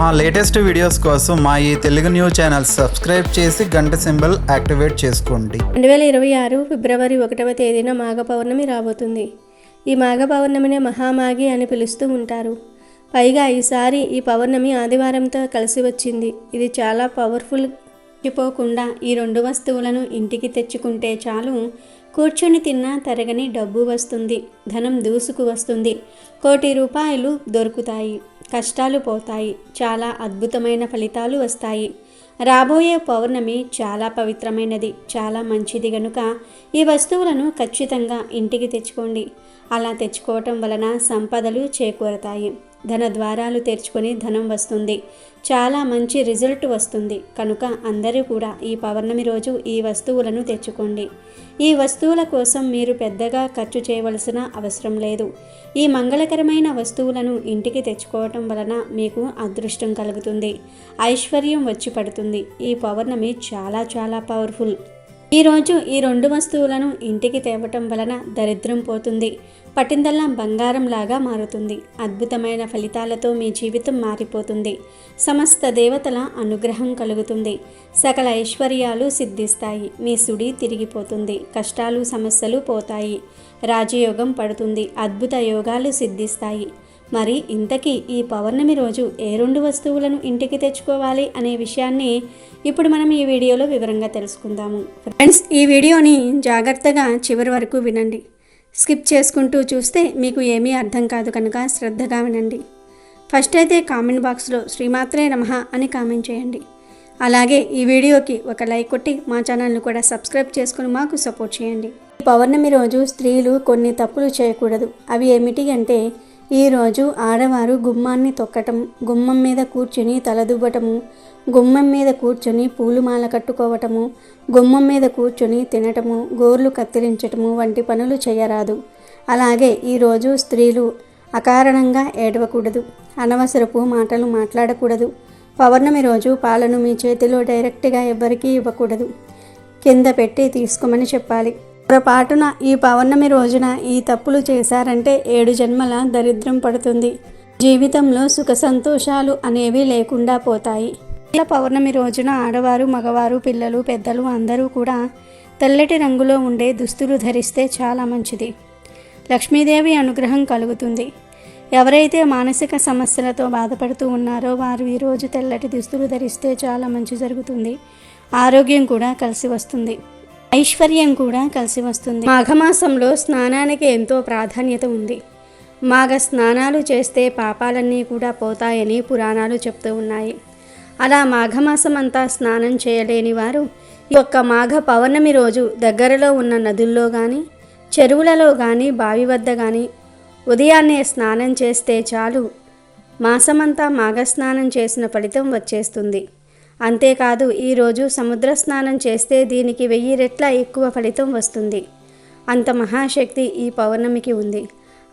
మా latest videos కోసం మా ఈ తెలుగు న్యూస్ ఛానల్ సబ్స్క్రైబ్ చేసి గంట సింబల్ యాక్టివేట్ చేసుకోండి. 2026 ఫిబ్రవరి 1వ తేదీన మాఘ పౌర్ణమి రాబోతుంది. ఈ మాఘ పౌర్ణమినే మహామాఘి అని పిలుస్తూ ఉంటారు. పైగా ఈసారి ఈ పౌర్ణమి ఆదివారంతో కలిసి వచ్చింది. ఇది చాలా పవర్ఫుల్. పోకుండా ఈ రెండు వస్తువులను ఇంటికి తెచ్చుకుంటే చాలు, కూర్చొని తిన్నా తరగని డబ్బు వస్తుంది, ధనం దూసుకు వస్తుంది, 1 కోటి రూపాయలు దొరుకుతాయి, కష్టాలు పోతాయి, చాలా అద్భుతమైన ఫలితాలు వస్తాయి. రాబోయే పౌర్ణమి చాలా పవిత్రమైనది, చాలా మంచిది గనుక ఈ వస్తువులను ఖచ్చితంగా ఇంటికి తెచ్చుకోండి. అలా తెచ్చుకోవటం వలన సంపదలు చేకూరతాయి, ధన ద్వారాలు తెరుచుకొని ధనం వస్తుంది, చాలా మంచి రిజల్ట్ వస్తుంది. కనుక అందరూ కూడా ఈ పౌర్ణమి రోజు ఈ వస్తువులను తెచ్చుకోండి. ఈ వస్తువుల కోసం మీరు పెద్దగా ఖర్చు చేయవలసిన అవసరం లేదు. ఈ మంగళకరమైన వస్తువులను ఇంటికి తెచ్చుకోవటం వలన మీకు అదృష్టం కలుగుతుంది, ఐశ్వర్యం వచ్చి పడుతుంది. ఈ పౌర్ణమి చాలా చాలా పవర్ఫుల్. ఈరోజు ఈ రెండు వస్తువులను ఇంటికి తేవటం వలన దరిద్రం పోతుంది, పట్టిందల్లా బంగారంలాగా మారుతుంది, అద్భుతమైన ఫలితాలతో మీ జీవితం మారిపోతుంది, సమస్త దేవతల అనుగ్రహం కలుగుతుంది, సకల ఐశ్వర్యాలు సిద్ధిస్తాయి, మీ సుడి తిరిగిపోతుంది, కష్టాలు సమస్యలు పోతాయి, రాజయోగం పడుతుంది, అద్భుత యోగాలు సిద్ధిస్తాయి. మరి ఇంతకీ ఈ పౌర్ణమి రోజు ఏ రెండు వస్తువులను ఇంటికి తెచ్చుకోవాలి అనే విషయాన్ని ఇప్పుడు మనం ఈ వీడియోలో వివరంగా తెలుసుకుందాము. ఫ్రెండ్స్, ఈ వీడియోని జాగ్రత్తగా చివరి వరకు వినండి. స్కిప్ చేసుకుంటూ చూస్తే మీకు ఏమీ అర్థం కాదు కనుక శ్రద్ధగా వినండి. ఫస్ట్ అయితే కామెంట్ బాక్స్లో శ్రీమాత్రే నమః అని కామెంట్ చేయండి. అలాగే ఈ వీడియోకి ఒక లైక్ కొట్టి మా ఛానల్ని కూడా సబ్స్క్రైబ్ చేసుకుని మాకు సపోర్ట్ చేయండి. పౌర్ణమి రోజు స్త్రీలు కొన్ని తప్పులు చేయకూడదు. అవి ఏమిటి అంటే, ఈరోజు ఆడవారు గుమ్మాన్ని తొక్కటం, గుమ్మం మీద కూర్చొని తలదువ్వటము, గుమ్మం మీద కూర్చొని పూలుమాల కట్టుకోవటము, గుమ్మం మీద కూర్చొని తినటము, గోర్లు కత్తిరించటము వంటి పనులు చేయరాదు. అలాగే ఈరోజు స్త్రీలు అకారణంగా ఏడవకూడదు, అనవసరపు మాటలు మాట్లాడకూడదు. పౌర్ణమి రోజు పాలను మీ చేతిలో డైరెక్ట్గా ఎవ్వరికీ ఇవ్వకూడదు, కింద పెట్టి తీసుకోమని చెప్పాలి. పొరపాటున ఈ పౌర్ణమి రోజున ఈ తప్పులు చేశారంటే 7 జన్మల దరిద్రం పడుతుంది, జీవితంలో సుఖ సంతోషాలు అనేవి లేకుండా పోతాయి. ఇలా పౌర్ణమి రోజున ఆడవారు, మగవారు, పిల్లలు, పెద్దలు అందరూ కూడా తెల్లటి రంగులో ఉండే దుస్తులు ధరిస్తే చాలా మంచిది. లక్ష్మీదేవి అనుగ్రహం కలుగుతుంది. ఎవరైతే మానసిక సమస్యలతో బాధపడుతూ ఉన్నారో వారు ఈరోజు తెల్లటి దుస్తులు ధరిస్తే చాలా మంచి జరుగుతుంది. ఆరోగ్యం కూడా కలిసి వస్తుంది, ఐశ్వర్యం కూడా కలిసి వస్తుంది. మాఘమాసంలో స్నానానికి ఎంతో ప్రాధాన్యత ఉంది. మాఘ స్నానాలు చేస్తే పాపాలన్నీ కూడా పోతాయని పురాణాలు చెప్తూ ఉన్నాయి. అలా మాఘమాసం అంతా స్నానం చేయలేని వారు ఈ ఒక్క మాఘ పౌర్ణమి రోజు దగ్గరలో ఉన్న నదుల్లో కానీ, చెరువులలో కానీ, బావి వద్ద కానీ ఉదయాన్నే స్నానం చేస్తే చాలు, మాసమంతా మాఘ స్నానం చేసిన ఫలితం వచ్చేస్తుంది. అంతేకాదు, ఈరోజు సముద్ర స్నానం చేస్తే దీనికి 1000 రెట్ల ఎక్కువ ఫలితం వస్తుంది. అంత మహాశక్తి ఈ పౌర్ణమికి ఉంది.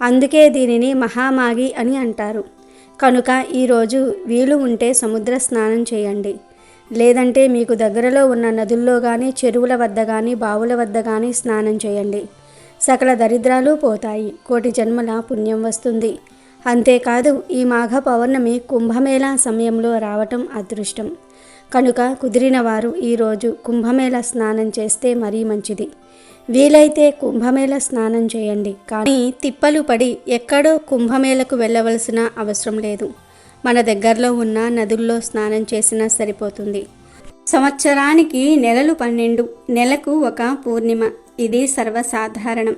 అందుకే దీనిని మహామాఘి అని అంటారు. కనుక ఈరోజు వీలు ఉంటే సముద్ర స్నానం చేయండి. లేదంటే మీకు దగ్గరలో ఉన్న నదుల్లో కానీ, చెరువుల వద్ద కానీ, బావుల వద్ద కానీ స్నానం చేయండి. సకల దరిద్రాలు పోతాయి, 1 కోటి జన్మల పుణ్యం వస్తుంది. అంతేకాదు, ఈ మాఘ పౌర్ణమి కుంభమేళా సమయంలో రావటం అదృష్టం. కనుక కుదిరిన వారు ఈరోజు కుంభమేళ స్నానం చేస్తే మరీ మంచిది. వీలైతే కుంభమేళ స్నానం చేయండి, కానీ తిప్పలు పడి ఎక్కడో కుంభమేళకు వెళ్ళవలసిన అవసరం లేదు. మన దగ్గరలో ఉన్న నదుల్లో స్నానం చేసినా సరిపోతుంది. సంవత్సరానికి నెలలు 12, నెలకు ఒక పూర్ణిమ. ఇది సర్వసాధారణం.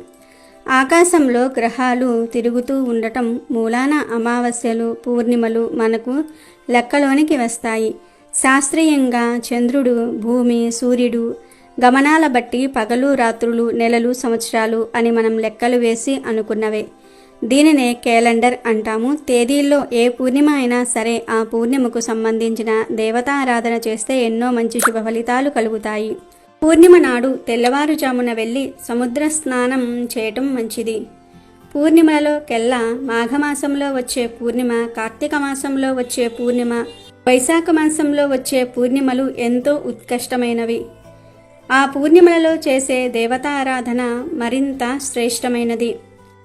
ఆకాశంలో గ్రహాలు తిరుగుతూ ఉండటం మూలాన అమావాస్యలు, పూర్ణిమలు మనకు లెక్కలోనికి వస్తాయి. శాస్త్రీయంగా చంద్రుడు, భూమి, సూర్యుడు గమనాల బట్టి పగలు, రాత్రులు, నెలలు, సంవత్సరాలు అని మనం లెక్కలు వేసి అనుకున్నవే. దీనినే క్యాలెండర్ అంటాము. తేదీల్లో ఏ పూర్ణిమ అయినా సరే ఆ పూర్ణిమకు సంబంధించిన దేవతారాధన చేస్తే ఎన్నో మంచి శుభ ఫలితాలు కలుగుతాయి. పూర్ణిమ నాడు తెల్లవారుజామున వెళ్ళి సముద్ర స్నానం చేయటం మంచిది. పూర్ణిమలలో కెల్లా మాఘమాసంలో వచ్చే పూర్ణిమ, కార్తీక మాసంలో వచ్చే పూర్ణిమ, వైశాఖ మాసంలో వచ్చే పూర్ణిమలు ఎంతో ఉత్కృష్టమైనవి. ఆ పూర్ణిమలలో చేసే దేవతారాధన మరింత శ్రేష్టమైనది.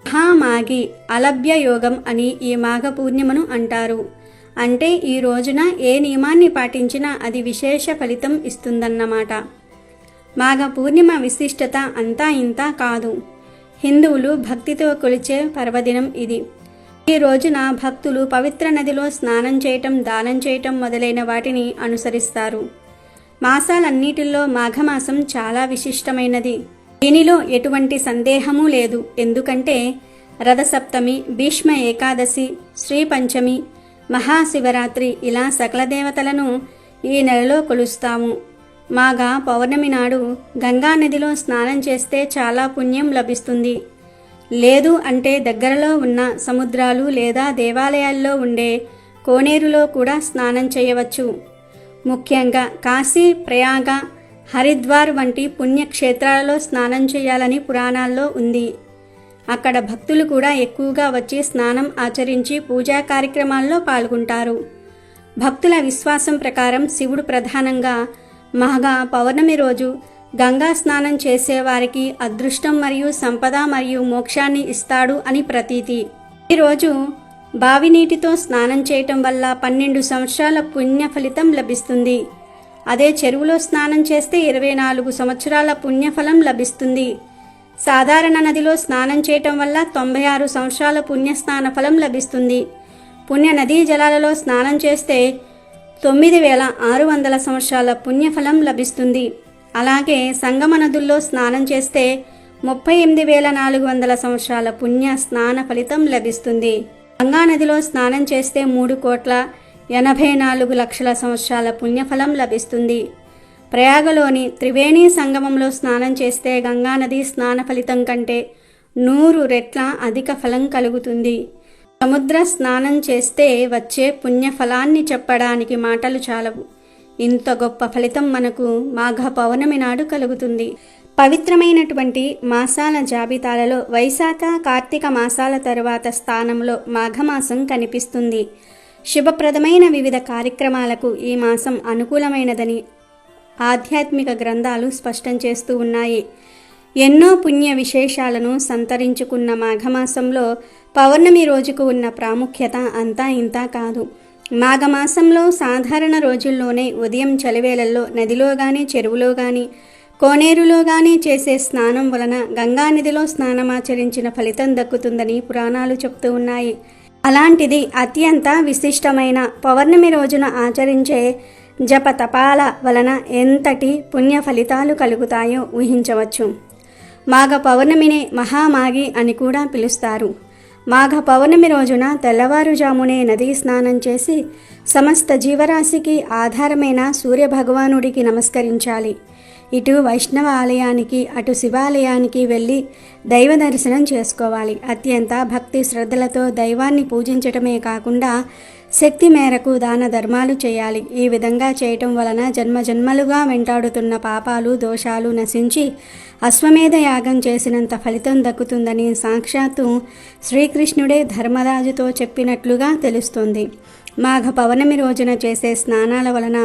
మహామాఘి అలభ్య యోగం అని ఈ మాఘ పూర్ణిమను అంటారు. అంటే ఈ రోజున ఏ నియమాన్ని పాటించినా అది విశేష ఫలితం ఇస్తుందన్నమాట. మాఘ పూర్ణిమ విశిష్టత అంతా ఇంతా కాదు. హిందువులు భక్తితో కొలిచే పర్వదినం ఇది. ఈ రోజున భక్తులు పవిత్ర నదిలో స్నానం చేయటం, దానం చేయటం మొదలైన వాటిని అనుసరిస్తారు. మాసాలన్నిటిల్లో మాఘమాసం చాలా విశిష్టమైనది. దీనిలో ఎటువంటి సందేహమూ లేదు. ఎందుకంటే రథసప్తమి, భీష్మ ఏకాదశి, శ్రీ పంచమి, మహాశివరాత్రి ఇలా సకల దేవతలను ఈ నెలలో కొలుస్తాము. మాఘ పౌర్ణమి నాడు గంగా నదిలో స్నానం చేస్తే చాలా పుణ్యం లభిస్తుంది. లేదు అంటే దగ్గరలో ఉన్న సముద్రాలు లేదా దేవాలయాల్లో ఉండే కోనేరులో కూడా స్నానం చేయవచ్చు. ముఖ్యంగా కాశీ, ప్రయాగ, హరిద్వార్ వంటి పుణ్యక్షేత్రాలలో స్నానం చేయాలని పురాణాల్లో ఉంది. అక్కడ భక్తులు కూడా ఎక్కువగా వచ్చి స్నానం ఆచరించి పూజా కార్యక్రమాల్లో పాల్గొంటారు. భక్తుల విశ్వాసం ప్రకారం శివుడు ప్రధానంగా మాఘ పౌర్ణమి రోజు గంగా స్నానం చేసేవారికి అదృష్టం మరియు సంపద మరియు మోక్షాన్ని ఇస్తాడు అని ప్రతీతి. ఈరోజు బావి నీటితో స్నానం చేయటం వల్ల 12 సంవత్సరాల పుణ్య ఫలితం లభిస్తుంది. అదే చెరువులో స్నానం చేస్తే 24 సంవత్సరాల పుణ్యఫలం లభిస్తుంది. సాధారణ నదిలో స్నానం చేయటం వల్ల 96 సంవత్సరాల పుణ్యస్నాన ఫలం లభిస్తుంది. పుణ్య నదీ జలాలలో స్నానం చేస్తే 9600 సంవత్సరాల పుణ్యఫలం లభిస్తుంది. అలాగే సంగమ నదుల్లో స్నానం చేస్తే 38400 సంవత్సరాల పుణ్య స్నాన ఫలితం లభిస్తుంది. గంగా నదిలో స్నానం చేస్తే 3,84,00,000 సంవత్సరాల పుణ్యఫలం లభిస్తుంది. ప్రయాగలోని త్రివేణి సంగమంలో స్నానం చేస్తే గంగా నది స్నాన ఫలితం కంటే 100 రెట్ల అధిక ఫలం కలుగుతుంది. సముద్ర స్నానం చేస్తే వచ్చే పుణ్యఫలాన్ని చెప్పడానికి మాటలు చాలవు. ఇంత గొప్ప ఫలితం మనకు మాఘ పౌర్ణమి నాడు కలుగుతుంది. పవిత్రమైనటువంటి మాసాల జాబితాలలో వైశాఖ, కార్తీక మాసాల తరువాత స్థానంలో మాఘమాసం కనిపిస్తుంది. శుభప్రదమైన వివిధ కార్యక్రమాలకు ఈ మాసం అనుకూలమైనదని ఆధ్యాత్మిక గ్రంథాలు స్పష్టం చేస్తూ ఉన్నాయి. ఎన్నో పుణ్య విశేషాలను సంతరించుకున్న మాఘమాసంలో పౌర్ణమి రోజుకు ఉన్న ప్రాముఖ్యత అంతా ఇంతా కాదు. మాఘమాసంలో సాధారణ రోజుల్లోనే ఉదయం చలివేళల్లో నదిలో కానీ, చెరువులో కానీ, కోనేరులో కానీ చేసే స్నానం వలన గంగానదిలో స్నానమాచరించిన ఫలితం దక్కుతుందని పురాణాలు చెప్తూ ఉన్నాయి. అలాంటిది అత్యంత విశిష్టమైన పౌర్ణమి రోజున ఆచరించే జప తపాల వలన ఎంతటి పుణ్య ఫలితాలు కలుగుతాయో ఊహించవచ్చు. మాఘ పౌర్ణమినే మహామాఘి అని కూడా పిలుస్తారు. మాఘ పౌర్ణమి రోజున తెల్లవారుజామునే నదీ స్నానం చేసి సమస్త జీవరాశికి ఆధారమైన సూర్యభగవానుడికి నమస్కరించాలి. ఇటు వైష్ణవ ఆలయానికి, అటు శివాలయానికి వెళ్ళి దైవ దర్శనం చేసుకోవాలి. అత్యంత భక్తి శ్రద్ధలతో దైవాన్ని పూజించటమే కాకుండా శక్తి మేరకు దాన ధర్మాలు చేయాలి. ఈ విధంగా చేయటం వలన జన్మజన్మలుగా వెంటాడుతున్న పాపాలు, దోషాలు నశించి అశ్వమేధ యాగం చేసినంత ఫలితం దక్కుతుందని సాక్షాత్తు శ్రీకృష్ణుడే ధర్మరాజుతో చెప్పినట్లుగా తెలుస్తుంది. మాఘ పౌర్ణమి రోజున చేసే స్నానాల వలన,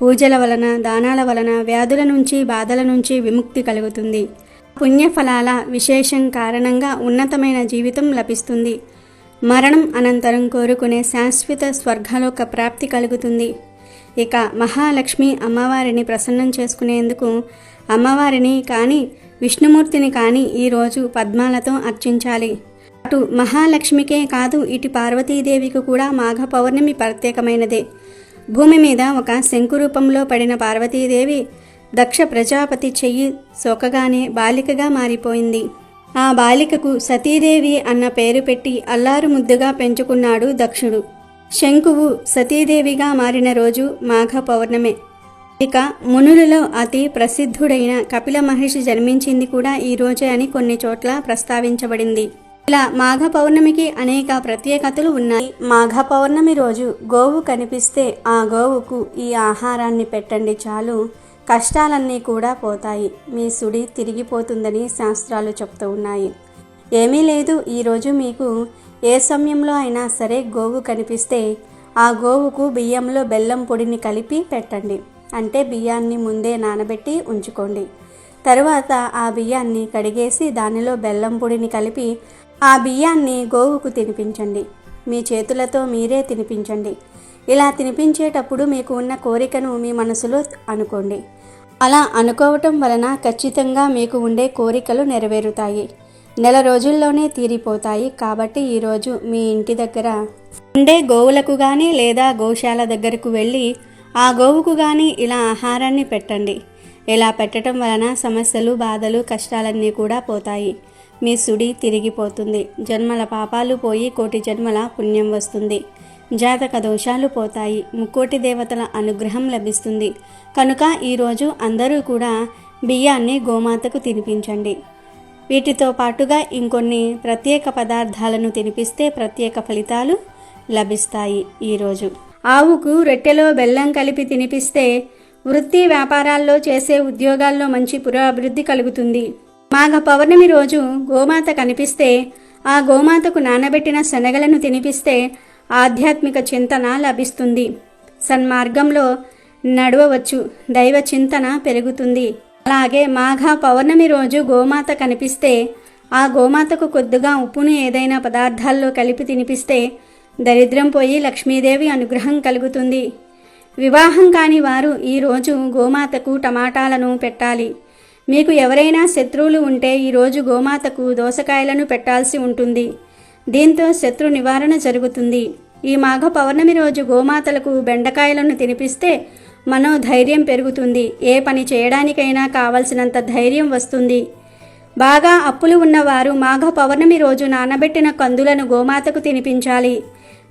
పూజల వలన, దానాల వలన వ్యాధుల నుంచి, బాధల నుంచి విముక్తి కలుగుతుంది. పుణ్యఫలాల విశేషం కారణంగా ఉన్నతమైన జీవితం లభిస్తుంది. మరణం అనంతరం కోరుకునే శాశ్వత స్వర్గలోక ప్రాప్తి కలుగుతుంది. ఇక మహాలక్ష్మి అమ్మవారిని ప్రసన్నం చేసుకునేందుకు అమ్మవారిని కానీ, విష్ణుమూర్తిని కానీ ఈరోజు పద్మాలతో అర్చించాలి. అటు మహాలక్ష్మికే కాదు, ఇటు పార్వతీదేవికి కూడా మాఘ పౌర్ణమి ప్రత్యేకమైనదే. భూమి మీద ఒక శంకు రూపంలో పడిన పార్వతీదేవి దక్ష ప్రజాపతి చెయ్యి సోకగానే బాలికగా మారిపోయింది. ఆ బాలికకు సతీదేవి అన్న పేరు పెట్టి అల్లారు ముద్దుగా పెంచుకున్నాడు దక్షుడు. శంకువు సతీదేవిగా మారిన రోజు మాఘ పౌర్ణమే. ఇక మునులలో అతి ప్రసిద్ధుడైన కపిల మహర్షి జన్మించింది కూడా ఈ రోజే అని కొన్ని చోట్ల ప్రస్తావించబడింది. ఇలా మాఘ పౌర్ణమికి అనేక ప్రత్యేకతలు ఉన్నాయి. మాఘ పౌర్ణమి రోజు గోవు కనిపిస్తే ఆ గోవుకు ఈ ఆహారాన్ని పెట్టండి, చాలు కష్టాలన్నీ కూడా పోతాయి, మీ సుడి తిరిగిపోతుందని శాస్త్రాలు చెప్తూ ఉన్నాయి. ఏమీ లేదు, ఈరోజు మీకు ఏ సమయంలో అయినా సరే గోవు కనిపిస్తే ఆ గోవుకు బియ్యంలో బెల్లం పొడిని కలిపి పెట్టండి. అంటే బియ్యాన్ని ముందే నానబెట్టి ఉంచుకోండి. తరువాత ఆ బియ్యాన్ని కడిగేసి దానిలో బెల్లం పొడిని కలిపి ఆ బియ్యాన్ని గోవుకు తినిపించండి. మీ చేతులతో మీరే తినిపించండి. ఇలా తినిపించేటప్పుడు మీకు ఉన్న కోరికను మీ మనసులో అనుకోండి. అలా అనుకోవటం వలన ఖచ్చితంగా మీకు ఉండే కోరికలు నెరవేరుతాయి. నెల రోజుల్లోనే తీరిపోతాయి. కాబట్టి ఈరోజు మీ ఇంటి దగ్గర ఉండే గోవులకు కానీ లేదా గోశాల దగ్గరకు వెళ్ళి ఆ గోవుకు కానీ ఇలా ఆహారాన్ని పెట్టండి. ఇలా పెట్టడం వలన సమస్యలు, బాధలు, కష్టాలన్నీ కూడా పోతాయి. మీ సుడి తిరిగిపోతుంది. జన్మల పాపాలు పోయి కోటి జన్మల పుణ్యం వస్తుంది. జాతక దోషాలు పోతాయి. ముక్కోటి దేవతల అనుగ్రహం లభిస్తుంది. కనుక ఈరోజు అందరూ కూడా బియ్యాన్ని గోమాతకు తినిపించండి. వీటితో పాటుగా ఇంకొన్ని ప్రత్యేక పదార్థాలను తినిపిస్తే ప్రత్యేక ఫలితాలు లభిస్తాయి. ఈరోజు ఆవుకు రొట్టెలో బెల్లం కలిపి తినిపిస్తే వృత్తి వ్యాపారాల్లో చేసే ఉద్యోగాల్లో మంచి పురోభివృద్ధి కలుగుతుంది. మాఘ పౌర్ణమి రోజు గోమాత కనిపిస్తే ఆ గోమాతకు నానబెట్టిన శనగలను తినిపిస్తే ఆధ్యాత్మిక చింతన లభిస్తుంది. సన్మార్గంలో నడవవచ్చు. దైవ చింతన పెరుగుతుంది. అలాగే మాఘ పౌర్ణమి రోజు గోమాత కనిపిస్తే ఆ గోమాతకు కొద్దిగా ఉప్పును ఏదైనా పదార్థాల్లో కలిపి తినిపిస్తే దరిద్రం పోయి లక్ష్మీదేవి అనుగ్రహం కలుగుతుంది. వివాహం కాని వారు ఈరోజు గోమాతకు టమాటాలను పెట్టాలి. మీకు ఎవరైనా శత్రువులు ఉంటే ఈరోజు గోమాతకు దోసకాయలను పెట్టాల్సి ఉంటుంది. దీంతో శత్రు నివారణ జరుగుతుంది. ఈ మాఘ పౌర్ణమి రోజు గోమాతలకు బెండకాయలను తినిపిస్తే మనోధైర్యం పెరుగుతుంది. ఏ పని చేయడానికైనా కావలసినంత ధైర్యం వస్తుంది. బాగా అప్పులు ఉన్నవారు మాఘ పౌర్ణమి రోజు నానబెట్టిన కందులను గోమాతకు తినిపించాలి.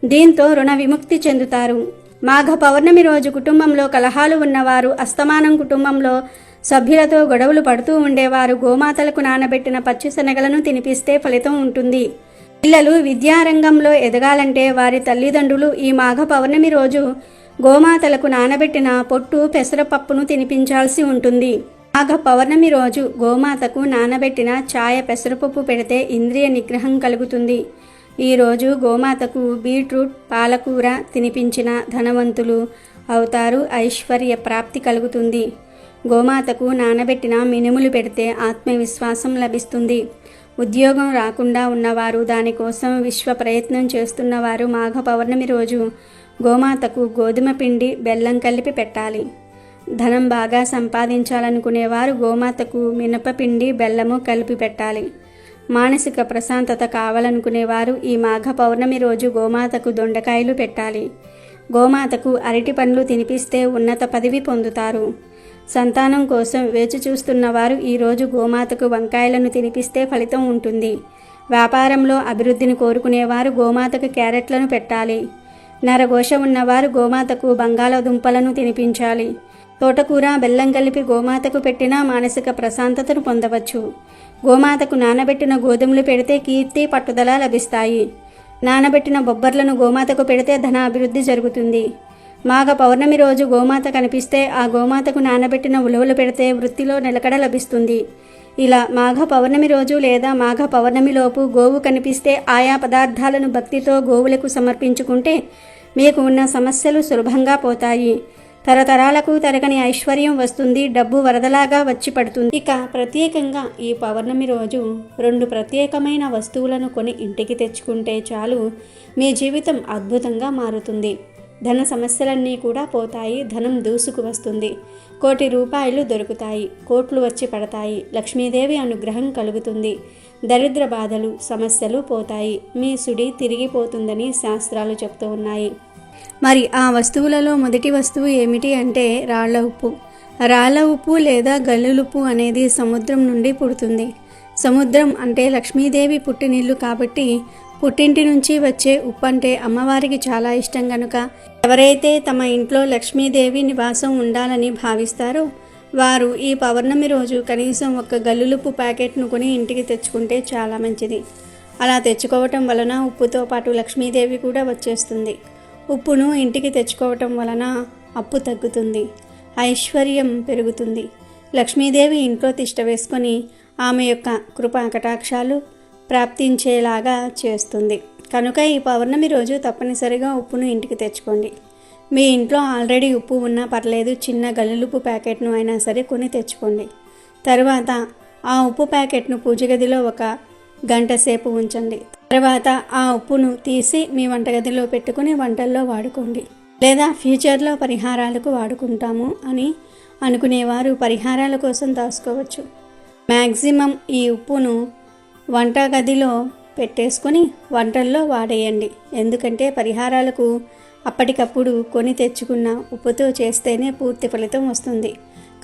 దీంతో రుణ విముక్తి చెందుతారు. మాఘ పౌర్ణమి రోజు కుటుంబంలో కలహాలు ఉన్నవారు, అస్తమానం కుటుంబంలో సభ్యులతో గొడవలు పడుతూ ఉండేవారు గోమాతలకు నానబెట్టిన పచ్చిశనగలను తినిపిస్తే ఫలితం ఉంటుంది. పిల్లలు విద్యారంగంలో ఎదగాలంటే వారి తల్లిదండ్రులు ఈ మాఘ పౌర్ణమి రోజు గోమాతలకు నానబెట్టిన పొట్టు పెసరపప్పును తినిపించాల్సి ఉంటుంది. మాఘ పౌర్ణమి రోజు గోమాతకు నానబెట్టిన ఛాయ పెసరపప్పు పెడితే ఇంద్రియ నిగ్రహం కలుగుతుంది. ఈరోజు గోమాతకు బీట్రూట్, పాలకూర తినిపించిన ధనవంతులు అవుతారు. ఐశ్వర్య ప్రాప్తి కలుగుతుంది. గోమాతకు నానబెట్టిన మినుములు పెడితే ఆత్మవిశ్వాసం లభిస్తుంది. ఉద్యోగం రాకుండా ఉన్నవారు, దానికోసం విశ్వ ప్రయత్నం చేస్తున్నవారు మాఘ పౌర్ణమి రోజు గోమాతకు గోధుమ పిండి, బెల్లం కలిపి పెట్టాలి. ధనం బాగా సంపాదించాలనుకునేవారు గోమాతకు మినపపిండి, బెల్లము కలిపి పెట్టాలి. మానసిక ప్రశాంతత కావాలనుకునేవారు ఈ మాఘ పౌర్ణమి రోజు గోమాతకు దొండకాయలు పెట్టాలి. గోమాతకు అరటి పండ్లు తినిపిస్తే ఉన్నత పదవి పొందుతారు. సంతానం కోసం వేచి చూస్తున్నవారు ఈరోజు గోమాతకు వంకాయలను తినిపిస్తే ఫలితం ఉంటుంది. వ్యాపారంలో అభివృద్ధిని కోరుకునేవారు గోమాతకు క్యారెట్లను పెట్టాలి. నరఘోష ఉన్నవారు గోమాతకు బంగాళదుంపలను తినిపించాలి. తోటకూర, బెల్లం కలిపి గోమాతకు పెట్టినా మానసిక ప్రశాంతతను పొందవచ్చు. గోమాతకు నానబెట్టిన గోధుమలు పెడితే కీర్తి, పట్టుదల లభిస్తాయి. నానబెట్టిన బొబ్బర్లను గోమాతకు పెడితే ధన అభివృద్ధి జరుగుతుంది. మాఘ పౌర్ణమి రోజు గోమాత కనిపిస్తే ఆ గోమాతకు నానబెట్టిన ఉలవలు పెడితే వృత్తిలో నిలకడ లభిస్తుంది. ఇలా మాఘ పౌర్ణమి రోజు లేదా మాఘ పౌర్ణమిలోపు గోవు కనిపిస్తే ఆయా పదార్థాలను భక్తితో గోవులకు సమర్పించుకుంటే మీకు ఉన్న సమస్యలు సులభంగా పోతాయి. తరతరాలకు తరగని ఐశ్వర్యం వస్తుంది. డబ్బు వరదలాగా వచ్చి పడుతుంది. ఇక ప్రత్యేకంగా ఈ పౌర్ణమి రోజు 2 ప్రత్యేకమైన వస్తువులను కొని ఇంటికి తెచ్చుకుంటే చాలు, మీ జీవితం అద్భుతంగా మారుతుంది. ధన సమస్యలన్నీ కూడా పోతాయి. ధనం దూసుకు వస్తుంది. 1 కోటి రూపాయలు దొరుకుతాయి. కోట్లు వచ్చి పడతాయి. లక్ష్మీదేవి అనుగ్రహం కలుగుతుంది. దరిద్ర బాధలు, సమస్యలు పోతాయి. మీ సుడి తిరిగిపోతుందని శాస్త్రాలు చెప్తూ ఉన్నాయి. మరి ఆ వస్తువులలో మొదటి వస్తువు ఏమిటి అంటే రాళ్ల ఉప్పు. రాళ్ల ఉప్పు లేదా గల్లులుప్పు అనేది సముద్రం నుండి పుడుతుంది. సముద్రం అంటే లక్ష్మీదేవి పుట్టినిల్లు కాబట్టి పుట్టింటి నుంచి వచ్చే ఉప్పు అంటే అమ్మవారికి చాలా ఇష్టం కనుక ఎవరైతే తమ ఇంట్లో లక్ష్మీదేవి నివాసం ఉండాలని భావిస్తారో వారు ఈ పౌర్ణమి రోజు కనీసం 1 గల్లులుప్పు ప్యాకెట్ను కొని ఇంటికి తెచ్చుకుంటే చాలా మంచిది. అలా తెచ్చుకోవటం వలన ఉప్పుతో పాటు లక్ష్మీదేవి కూడా వచ్చేస్తుంది. ఉప్పును ఇంటికి తెచ్చుకోవటం వలన అప్పు తగ్గుతుంది. ఐశ్వర్యం పెరుగుతుంది. లక్ష్మీదేవి ఇంట్లో తిష్ట వేసుకొని ఆమె యొక్క కృపా కటాక్షాలు ప్రాప్తించేలాగా చేస్తుంది. కనుక ఈ పౌర్ణమి రోజు తప్పనిసరిగా ఉప్పును ఇంటికి తెచ్చుకోండి. మీ ఇంట్లో ఆల్రెడీ ఉప్పు ఉన్నా పర్లేదు, చిన్న గల్లులుప్పు ప్యాకెట్ను అయినా సరే కొని తెచ్చుకోండి. తర్వాత ఆ ఉప్పు ప్యాకెట్ను పూజ గదిలో 1 గంట సేపు ఉంచండి. తర్వాత ఆ ఉప్పును తీసి మీ వంటగదిలో పెట్టుకుని వంటల్లో వాడుకోండి. లేదా ఫ్యూచర్లో పరిహారాలకు వాడుకుంటాము అని అనుకునేవారు పరిహారాల కోసం దాచుకోవచ్చు. మ్యాక్సిమం ఈ ఉప్పును వంటగదిలో పెట్టేసుకొని వంటల్లో వాడేయండి. ఎందుకంటే పరిహారాలకు అప్పటికప్పుడు కొని తెచ్చుకున్న ఉప్పుతో చేస్తేనే పూర్తి ఫలితం వస్తుంది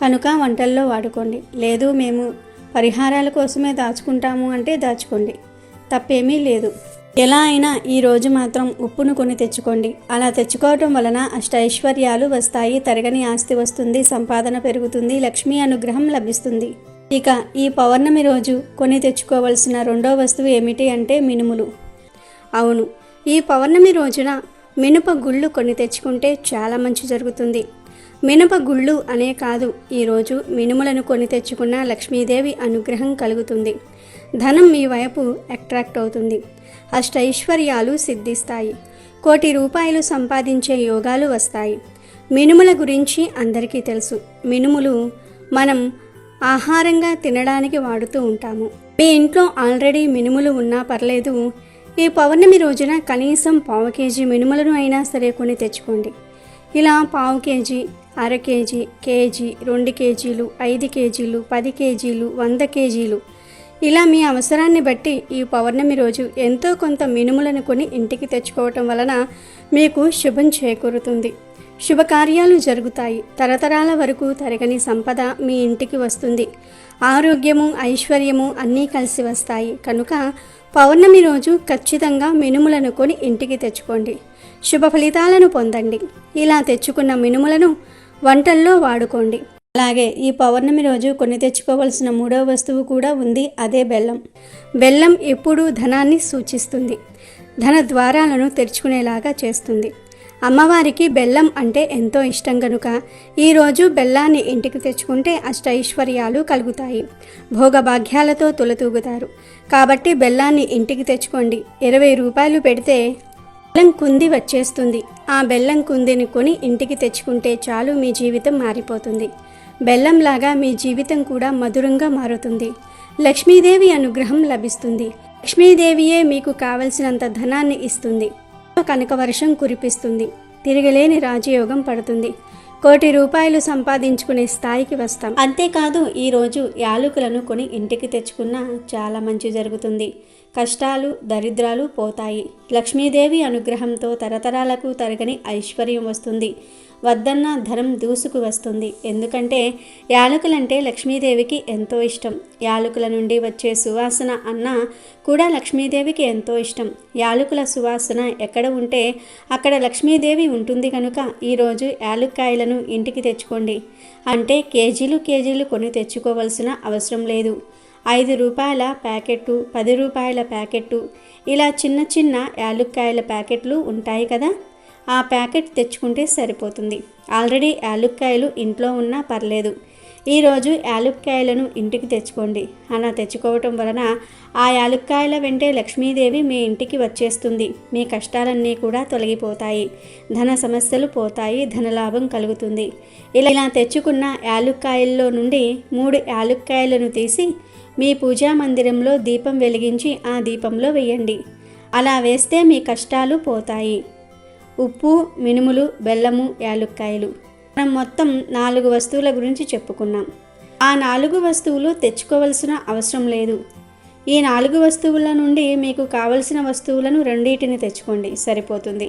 కనుక వంటల్లో వాడుకోండి. లేదు మేము పరిహారాల కోసమే దాచుకుంటాము అంటే దాచుకోండి, తప్పేమీ లేదు. ఎలా అయినా ఈరోజు మాత్రం ఉప్పును కొని తెచ్చుకోండి. అలా తెచ్చుకోవటం వలన అష్టైశ్వర్యాలు వస్తాయి, తరగని ఆస్తి వస్తుంది, సంపాదన పెరుగుతుంది, లక్ష్మీ అనుగ్రహం లభిస్తుంది. ఇక ఈ పౌర్ణమి రోజు కొని తెచ్చుకోవలసిన రెండో వస్తువు ఏమిటి అంటే మినుములు. అవును, ఈ పౌర్ణమి రోజున మినప గుళ్ళు కొని తెచ్చుకుంటే చాలా మంచి జరుగుతుంది. మినప గుళ్ళు అనే కాదు, ఈరోజు మినుములను కొని తెచ్చుకున్న లక్ష్మీదేవి అనుగ్రహం కలుగుతుంది. ధనం మీ వైపు అట్రాక్ట్ అవుతుంది. అష్టైశ్వర్యాలు సిద్ధిస్తాయి. కోటి రూపాయలు సంపాదించే యోగాలు వస్తాయి. మినుముల గురించి అందరికీ తెలుసు. మినుములు మనం ఆహారంగా తినడానికి వాడుతూ ఉంటాము. మీ ఇంట్లో ఆల్రెడీ మినుములు ఉన్నా పర్లేదు, ఈ పౌర్ణమి రోజున కనీసం 1/2 కేజీ మినుములను అయినా సరే కొని తెచ్చుకోండి. ఇలా 1/2 కేజీ, అర కేజీ, కేజీ, 2 కేజీలు, 5 కేజీలు, 10 కేజీలు, 100 కేజీలు ఇలా మీ అవసరాన్ని బట్టి ఈ పౌర్ణమి రోజు ఎంతో కొంత మినుములను కొని ఇంటికి తెచ్చుకోవటం వలన మీకు శుభం చేకూరుతుంది. శుభకార్యాలు జరుగుతాయి. తరతరాల వరకు తరగని సంపద మీ ఇంటికి వస్తుంది. ఆరోగ్యము, ఐశ్వర్యము అన్నీ కలిసి వస్తాయి. కనుక పౌర్ణమి రోజు ఖచ్చితంగా మినుములను కొని ఇంటికి తెచ్చుకోండి. శుభ ఫలితాలను పొందండి. ఇలా తెచ్చుకున్న మినుములను వంటల్లో వాడుకోండి. అలాగే ఈ పౌర్ణమి రోజు కొని తెచ్చుకోవలసిన మూడవ వస్తువు కూడా ఉంది, అదే బెల్లం. బెల్లం ఎప్పుడూ ధనాన్ని సూచిస్తుంది, ధన ద్వారాలను తెరుచుకునేలాగా చేస్తుంది. అమ్మవారికి బెల్లం అంటే ఎంతో ఇష్టం కనుక ఈరోజు బెల్లాన్ని ఇంటికి తెచ్చుకుంటే అష్టైశ్వర్యాలు కలుగుతాయి, భోగభాగ్యాలతో తులతూగుతారు. కాబట్టి బెల్లాన్ని ఇంటికి తెచ్చుకోండి. 20 రూపాయలు పెడితే బెల్లం కుంది వచ్చేస్తుంది. ఆ బెల్లం కుందిని కొని ఇంటికి తెచ్చుకుంటే చాలు, మీ జీవితం మారిపోతుంది. బెల్లంలాగా మీ జీవితం కూడా మధురంగా మారుతుంది. లక్ష్మీదేవి అనుగ్రహం లభిస్తుంది. లక్ష్మీదేవియే మీకు కావలసినంత ధనాన్ని ఇస్తుంది. కనక వర్షం కురిపిస్తుంది. తిరగలేని రాజయోగం పడుతుంది. 1 కోటి రూపాయలు సంపాదించుకునే స్థాయికి వస్తాం. అంతేకాదు ఈరోజు యాలకులను కొని ఇంటికి తెచ్చుకున్నా చాలా మంచి జరుగుతుంది. కష్టాలు, దరిద్రాలు పోతాయి. లక్ష్మీదేవి అనుగ్రహంతో తరతరాలకు తరగని ఐశ్వర్యం వస్తుంది. వద్దన్న ధనం దూసుకు వస్తుంది. ఎందుకంటే యాలకులంటే లక్ష్మీదేవికి ఎంతో ఇష్టం. యాలకుల నుండి వచ్చే సువాసన అన్న కూడా లక్ష్మీదేవికి ఎంతో ఇష్టం. యాలకుల సువాసన ఎక్కడ ఉంటే అక్కడ లక్ష్మీదేవి ఉంటుంది కనుక ఈరోజు యాలక్కాయలను ఇంటికి తెచ్చుకోండి. అంటే కేజీలు కేజీలు కొని తెచ్చుకోవలసిన అవసరం లేదు. 5 రూపాయల ప్యాకెట్టు, 10 రూపాయల ప్యాకెట్టు ఇలా చిన్న చిన్న యాలక్కాయల ప్యాకెట్లు ఉంటాయి కదా, ఆ ప్యాకెట్ తెచ్చుకుంటే సరిపోతుంది. ఆల్రెడీ యాలక్కాయలు ఇంట్లో ఉన్నా పర్లేదు. ఈరోజు యాలక్కాయలను ఇంటికి తెచ్చుకోండి. అలా తెచ్చుకోవటం వలన ఆ యాలక్కాయల వెంటే లక్ష్మీదేవి మీ ఇంటికి వచ్చేస్తుంది. మీ కష్టాలన్నీ కూడా తొలగిపోతాయి. ధన సమస్యలు పోతాయి. ధనలాభం కలుగుతుంది. ఇలా తెచ్చుకున్న యాలక్కాయల్లో నుండి 3 యాలక్కాయలను తీసి మీ పూజా మందిరంలో దీపం వెలిగించి ఆ దీపంలో వేయండి. అలా వేస్తే మీ కష్టాలు పోతాయి. ఉప్పు, మినుములు, బెల్లము, యాలక్కాయలు మనం మొత్తం 4 వస్తువుల గురించి చెప్పుకున్నాం. ఆ 4 వస్తువులు తెచ్చుకోవలసిన అవసరం లేదు. ఈ 4 వస్తువుల నుండి మీకు కావలసిన వస్తువులను 2 తెచ్చుకోండి, సరిపోతుంది.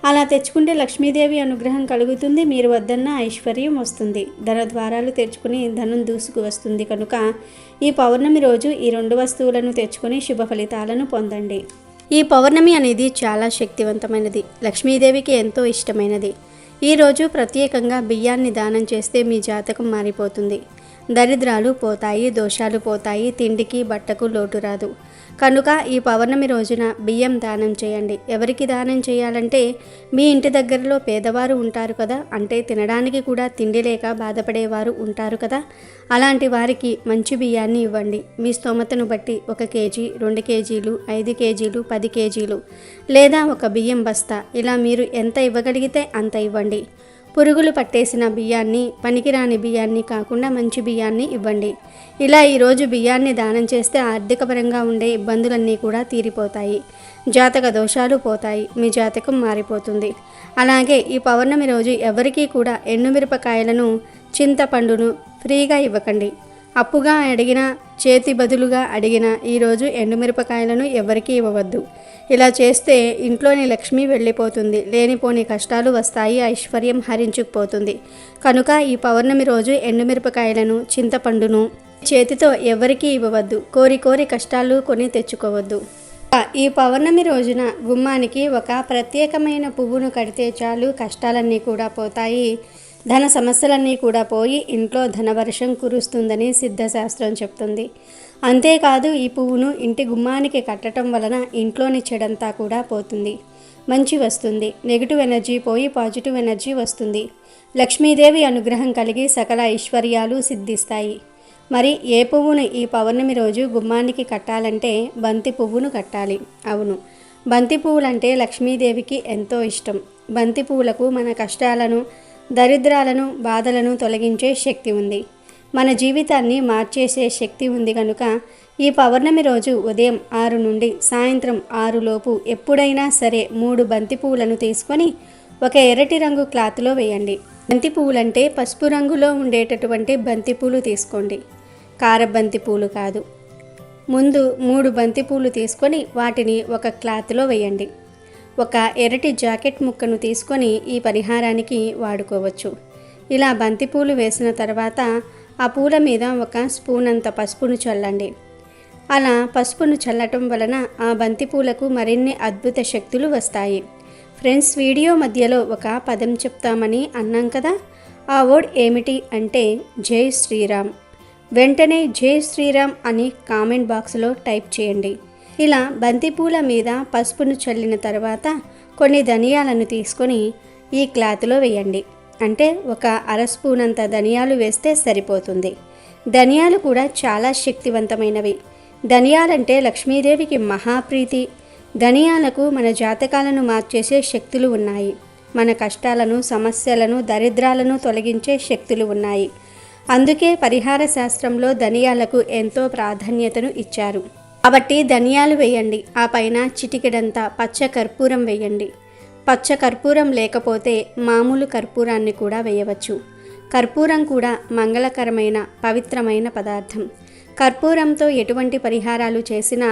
అలా తెచ్చుకుంటే లక్ష్మీదేవి అనుగ్రహం కలుగుతుంది. మీరు వద్దన్న ఐశ్వర్యం వస్తుంది. ధన ద్వారాలు తెచ్చుకుని ధనం దూసుకు వస్తుంది. కనుక ఈ పౌర్ణమి రోజు ఈ 2 వస్తువులను తెచ్చుకొని శుభ ఫలితాలను పొందండి. ఈ పౌర్ణమి అనేది చాలా శక్తివంతమైనది. లక్ష్మీదేవికి ఎంతో ఇష్టమైనది. ఈరోజు ప్రత్యేకంగా బియ్యాన్ని దానం చేస్తే మీ జాతకం మారిపోతుంది. దరిద్రాలు పోతాయి, దోషాలు పోతాయి, తిండికి బట్టకు లోటు రాదు. కనుక ఈ పౌర్ణమి రోజున బియ్యం దానం చేయండి. ఎవరికి దానం చేయాలంటే మీ ఇంటి దగ్గరలో పేదవారు ఉంటారు కదా, అంటే తినడానికి కూడా తిండి లేక బాధపడేవారు ఉంటారు కదా, అలాంటి వారికి మంచి బియ్యాన్ని ఇవ్వండి. మీ స్తోమతను బట్టి 1 కేజీ, 2 కేజీలు, 5 కేజీలు, 10 కేజీలు లేదా 1 బియ్యం బస్తా ఇలా మీరు ఎంత ఇవ్వగలిగితే అంత ఇవ్వండి. పురుగులు పట్టేసిన బియ్యాన్ని, పనికిరాని బియ్యాన్ని కాకుండా మంచి బియ్యాన్ని ఇవ్వండి. ఇలా ఈరోజు బియ్యాన్ని దానం చేస్తే ఆర్థికపరంగా ఉండే ఇబ్బందులన్నీ కూడా తీరిపోతాయి. జాతక దోషాలు పోతాయి. మీ జాతకం మారిపోతుంది. అలాగే ఈ పౌర్ణమి రోజు ఎవరికీ కూడా ఎండుమిరపకాయలను, చింతపండును ఫ్రీగా ఇవ్వకండి. అప్పుగా అడిగినా, చేతి బదులుగా అడిగినా ఈరోజు ఎండుమిరపకాయలను ఎవరికీ ఇవ్వవద్దు. ఇలా చేస్తే ఇంట్లోని లక్ష్మి వెళ్ళిపోతుంది. లేనిపోని కష్టాలు వస్తాయి. ఐశ్వర్యం హరించుకుపోతుంది. కనుక ఈ పౌర్ణమి రోజు ఎండుమిరపకాయలను, చింతపండును చేతితో ఎవరికీ ఇవ్వవద్దు. కోరి కోరి కష్టాలు కొని తెచ్చుకోవద్దు. ఈ పౌర్ణమి రోజున గుమ్మానికి ఒక ప్రత్యేకమైన పువ్వును కడితే చాలు, కష్టాలన్నీ కూడా పోతాయి. ధన సమస్యలన్నీ కూడా పోయి ఇంట్లో ధనవర్షం కురుస్తుందని సిద్ధశాస్త్రం చెప్తుంది. అంతేకాదు ఈ పువ్వును ఇంటి గుమ్మానికి కట్టడం వలన ఇంట్లోని చెడంతా కూడా పోతుంది. మంచి వస్తుంది. నెగిటివ్ ఎనర్జీ పోయి పాజిటివ్ ఎనర్జీ వస్తుంది. లక్ష్మీదేవి అనుగ్రహం కలిగి సకల ఐశ్వర్యాలు సిద్ధిస్తాయి. మరి ఏ పువ్వును ఈ పౌర్ణమి రోజు గుమ్మానికి కట్టాలంటే బంతి పువ్వును కట్టాలి. అవును, బంతి పువ్వులంటే లక్ష్మీదేవికి ఎంతో ఇష్టం. బంతి పువ్వులకు మన కష్టాలను, దరిద్రాలను, బాధలను తొలగించే శక్తి ఉంది. మన జీవితాన్ని మార్చేసే శక్తి ఉంది. కనుక ఈ పౌర్ణమి రోజు ఉదయం 6 నుండి సాయంత్రం 6 లోపు ఎప్పుడైనా సరే 3 బంతి పువ్వులను తీసుకొని ఒక ఎర్రటి రంగు క్లాత్లో వేయండి. బంతి పువ్వులంటే పసుపు రంగులో ఉండేటటువంటి బంతి పూలు తీసుకోండి. కారబంతి పూలు కాదు. ముందు 3 బంతి పూలు తీసుకొని వాటిని ఒక క్లాత్లో వేయండి. ఒక ఎర్రటి జాకెట్ ముక్కను తీసుకొని ఈ పరిహారానికి వాడుకోవచ్చు. ఇలా బంతిపూలు వేసిన తర్వాత ఆ పూల మీద ఒక స్పూన్ అంత పసుపును చల్లండి. అలా పసుపును చల్లటం వలన ఆ బంతిపూలకు మరిన్ని అద్భుత శక్తులు వస్తాయి. ఫ్రెండ్స్, వీడియో మధ్యలో ఒక పదం చెప్తామని అన్నాం కదా, ఆ వర్డ్ ఏమిటి అంటే జై శ్రీరామ్. వెంటనే జై శ్రీరామ్ అని కామెంట్ బాక్స్లో టైప్ చేయండి. ఇలా బంతిపూల మీద పసుపును చల్లిన తర్వాత కొన్ని ధనియాలను తీసుకొని ఈ క్లాత్లో వేయండి. అంటే ఒక అర స్పూన్ అంత ధనియాలు వేస్తే సరిపోతుంది. ధనియాలు కూడా చాలా శక్తివంతమైనవి. ధనియాలంటే లక్ష్మీదేవికి మహాప్రీతి. ధనియాలకు మన జాతకాలను మార్చేసే శక్తులు ఉన్నాయి. మన కష్టాలను, సమస్యలను, దరిద్రాలను తొలగించే శక్తులు ఉన్నాయి. అందుకే పరిహార శాస్త్రంలో ధనియాలకు ఎంతో ప్రాధాన్యతను ఇచ్చారు. కాబట్టి ధనియాలు వేయండి. ఆ పైన చిటికెడంతా పచ్చ కర్పూరం వేయండి. పచ్చ కర్పూరం లేకపోతే మామూలు కర్పూరాన్ని కూడా వేయవచ్చు. కర్పూరం కూడా మంగళకరమైన, పవిత్రమైన పదార్థం. కర్పూరంతో ఎటువంటి పరిహారాలు చేసినా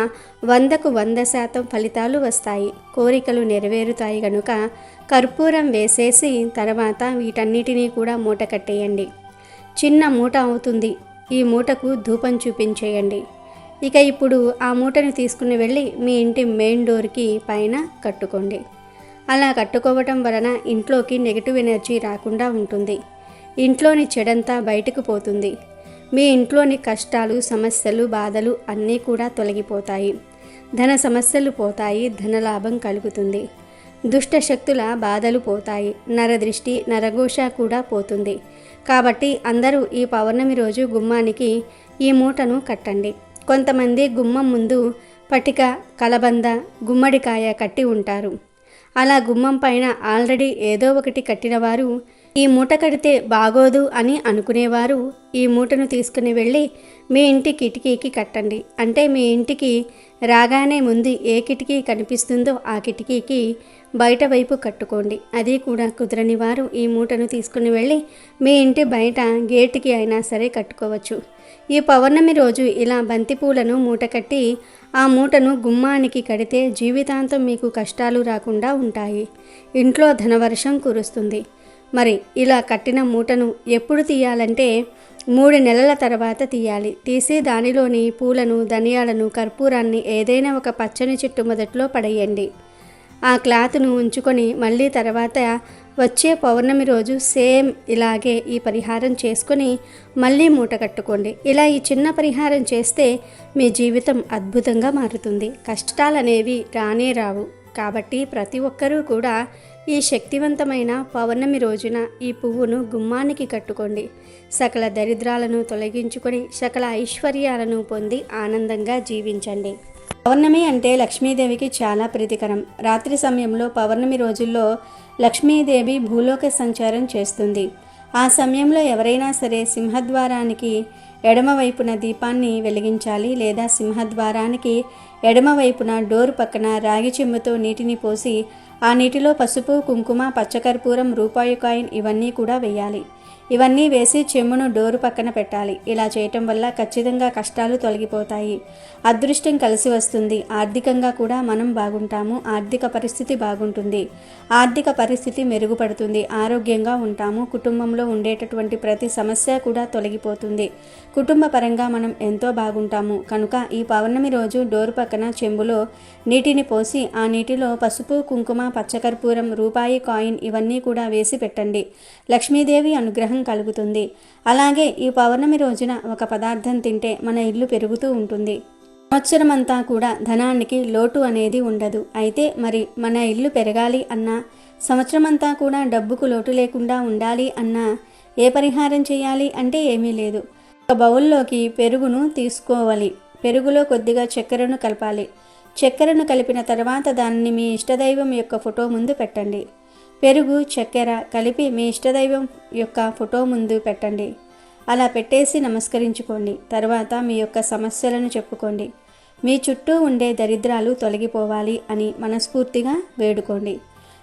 100కు 100% ఫలితాలు వస్తాయి. కోరికలు నెరవేరుతాయి. కనుక కర్పూరం వేసేసి తర్వాత వీటన్నిటినీ కూడా మూట కట్టేయండి. చిన్న మూట అవుతుంది. ఈ మూటకు ధూపం చూపించేయండి. ఇక ఇప్పుడు ఆ మూటను తీసుకుని వెళ్ళి మీ ఇంటి మెయిన్ డోర్కి పైన కట్టుకోండి. అలా కట్టుకోవటం వలన ఇంట్లోకి నెగిటివ్ ఎనర్జీ రాకుండా ఉంటుంది. ఇంట్లోని చెడంతా బయటకు పోతుంది. మీ ఇంట్లోని కష్టాలు, సమస్యలు, బాధలు అన్నీ కూడా తొలగిపోతాయి. ధన సమస్యలు పోతాయి. ధనలాభం కలుగుతుంది. దుష్ట శక్తుల బాధలు పోతాయి. నరదృష్టి, నరఘోష కూడా పోతుంది. కాబట్టి అందరూ ఈ పౌర్ణమి రోజు గుమ్మానికి ఈ మూటను కట్టండి. కొంతమంది గుమ్మం ముందు పటిక, కలబంద, గుమ్మడికాయ కట్టి ఉంటారు. అలా గుమ్మం పైన ఆల్రెడీ ఏదో ఒకటి కట్టిన వారు ఈ మూట కడితే బాగోదు అని అనుకునేవారు ఈ మూటను తీసుకుని వెళ్ళి మీ ఇంటి కిటికీకి కట్టండి. అంటే మీ ఇంటికి రాగానే ముందు ఏ కిటికీ కనిపిస్తుందో ఆ కిటికీకి బయట వైపు కట్టుకోండి. అది కూడా కుదరని వారు ఈ మూటను తీసుకుని వెళ్ళి మీ ఇంటి బయట గేటుకి అయినా సరే కట్టుకోవచ్చు. ఈ పౌర్ణమి రోజు ఇలా బంతిపూలను మూట కట్టి ఆ మూటను గుమ్మానికి కడితే జీవితాంతం మీకు కష్టాలు రాకుండా ఉంటాయి. ఇంట్లో ధనవర్షం కురుస్తుంది. మరి ఇలా కట్టిన మూటను ఎప్పుడు తీయాలంటే 3 నెలల తర్వాత తీయాలి. తీసి దానిలోని పూలను, ధనియాలను, కర్పూరాన్ని ఏదైనా ఒక పచ్చని చెట్టు మొదట్లో పడేయండి. ఆ క్లాత్ను ఉంచుకొని మళ్ళీ తర్వాత వచ్చే పౌర్ణమి రోజు సేమ్ ఇలాగే ఈ పరిహారం చేసుకొని మళ్ళీ మూట కట్టుకోండి. ఇలా ఈ చిన్న పరిహారం చేస్తే మీ జీవితం అద్భుతంగా మారుతుంది. కష్టాలనేవి రానే రావు. కాబట్టి ప్రతి ఒక్కరూ కూడా ఈ శక్తివంతమైన పౌర్ణమి రోజున ఈ పువ్వును గుమ్మానికి కట్టుకోండి. సకల దరిద్రాలను తొలగించుకొని సకల ఐశ్వర్యాలను పొంది ఆనందంగా జీవించండి. పౌర్ణమి అంటే లక్ష్మీదేవికి చాలా ప్రీతికరం. రాత్రి సమయంలో పౌర్ణమి రోజుల్లో లక్ష్మీదేవి భూలోక సంచారం చేస్తుంది. ఆ సమయంలో ఎవరైనా సరే సింహద్వారానికి ఎడమవైపున దీపాన్ని వెలిగించాలి, లేదా సింహద్వారానికి ఎడమవైపున డోరు పక్కన రాగి చెంబుతో నీటిని పోసి ఆ నీటిలో పసుపు, కుంకుమ, పచ్చకర్పూరం, రూపాయి కాయిన్ ఇవన్నీ కూడా వేయాలి. ఇవన్నీ వేసి చెంబును డోరు పక్కన పెట్టాలి. ఇలా చేయటం వల్ల ఖచ్చితంగా కష్టాలు తొలగిపోతాయి, అదృష్టం కలిసి వస్తుంది, ఆర్థికంగా కూడా మనం బాగుంటాము, ఆర్థిక పరిస్థితి బాగుంటుంది, ఆర్థిక పరిస్థితి మెరుగుపడుతుంది, ఆరోగ్యంగా ఉంటాము, కుటుంబంలో ఉండేటటువంటి ప్రతి సమస్య కూడా తొలగిపోతుంది, కుటుంబ పరంగా మనం ఎంతో బాగుంటాము. కనుక ఈ పౌర్ణమి రోజు డోరు పక్కన చెంబులో నీటిని పోసి ఆ నీటిలో పసుపు, కుంకుమ, పచ్చకర్పూరం, రూపాయి కాయిన్ ఇవన్నీ కూడా వేసి పెట్టండి. లక్ష్మీదేవి అనుగ్రహం కలుగుతుంది. అలాగే ఈ పౌర్ణమి రోజున ఒక పదార్థం తింటే మన ఇల్లు పెరుగుతూ ఉంటుంది. సంవత్సరం అంతా కూడా ధనానికి లోటు అనేది ఉండదు. అయితే మరి మన ఇల్లు పెరగాలి అన్నా, సంవత్సరం అంతా కూడా డబ్బుకు లోటు లేకుండా ఉండాలి అన్నా ఏ పరిహారం చేయాలి అంటే ఏమీ లేదు. ఒక బౌల్లోకి పెరుగును తీసుకోవాలి. పెరుగులో కొద్దిగా చక్కెరను కలపాలి. చక్కెరను కలిపిన తర్వాత దానిని మీ ఇష్టదైవం యొక్క ఫోటో ముందు పెట్టండి. పెరుగు, చక్కెర కలిపి మీ ఇష్టదైవం యొక్క ఫోటో ముందు పెట్టండి. అలా పెట్టేసి నమస్కరించుకోండి. తర్వాత మీ యొక్క సమస్యలను చెప్పుకోండి. మీ చుట్టూ ఉండే దరిద్రాలు తొలగిపోవాలి అని మనస్ఫూర్తిగా వేడుకోండి.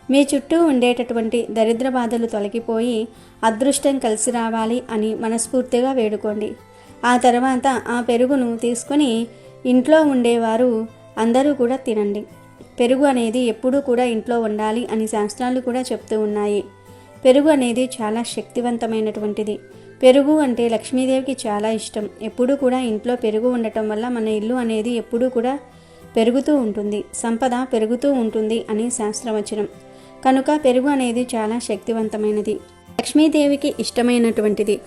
మీ చుట్టూ ఉండేటటువంటి దరిద్ర బాధలు తొలగిపోయి అదృష్టం కలిసి రావాలి అని మనస్ఫూర్తిగా వేడుకోండి. ఆ తర్వాత ఆ పెరుగును తీసుకొని ఇంట్లో ఉండేవారు అందరూ కూడా తినండి. పెరుగు అనేది ఎప్పుడూ కూడా ఇంట్లో ఉండాలి అని శాస్త్రాలు కూడా చెప్తూ ఉన్నాయి. పెరుగు అనేది చాలా శక్తివంతమైనటువంటిది. పెరుగు అంటే లక్ష్మీదేవికి చాలా ఇష్టం. ఎప్పుడూ కూడా ఇంట్లో పెరుగు ఉండటం వల్ల మన ఇల్లు అనేది ఎప్పుడూ కూడా పెరుగుతూ ఉంటుంది, సంపద పెరుగుతూ ఉంటుంది అని శాస్త్రవచనం. కనుక పెరుగు అనేది చాలా శక్తివంతమైనది, లక్ష్మీదేవికి ఇష్టమైనటువంటిది.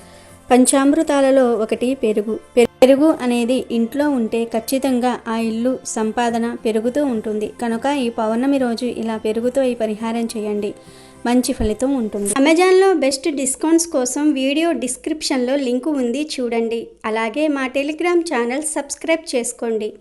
పంచామృతాలలో ఒకటి పెరుగు. పెరుగు అనేది ఇంట్లో ఉంటే ఖచ్చితంగా ఆ ఇల్లు సంపాదన పెరుగుతూ ఉంటుంది. కనుక ఈ పౌర్ణమి రోజు ఇలా పెరుగుతో ఈ పరిహారం చేయండి, మంచి ఫలితం ఉంటుంది. అమెజాన్లో బెస్ట్ డిస్కౌంట్స్ కోసం వీడియో డిస్క్రిప్షన్లో లింకు ఉంది, చూడండి. అలాగే మా టెలిగ్రామ్ ఛానల్ సబ్స్క్రైబ్ చేసుకోండి.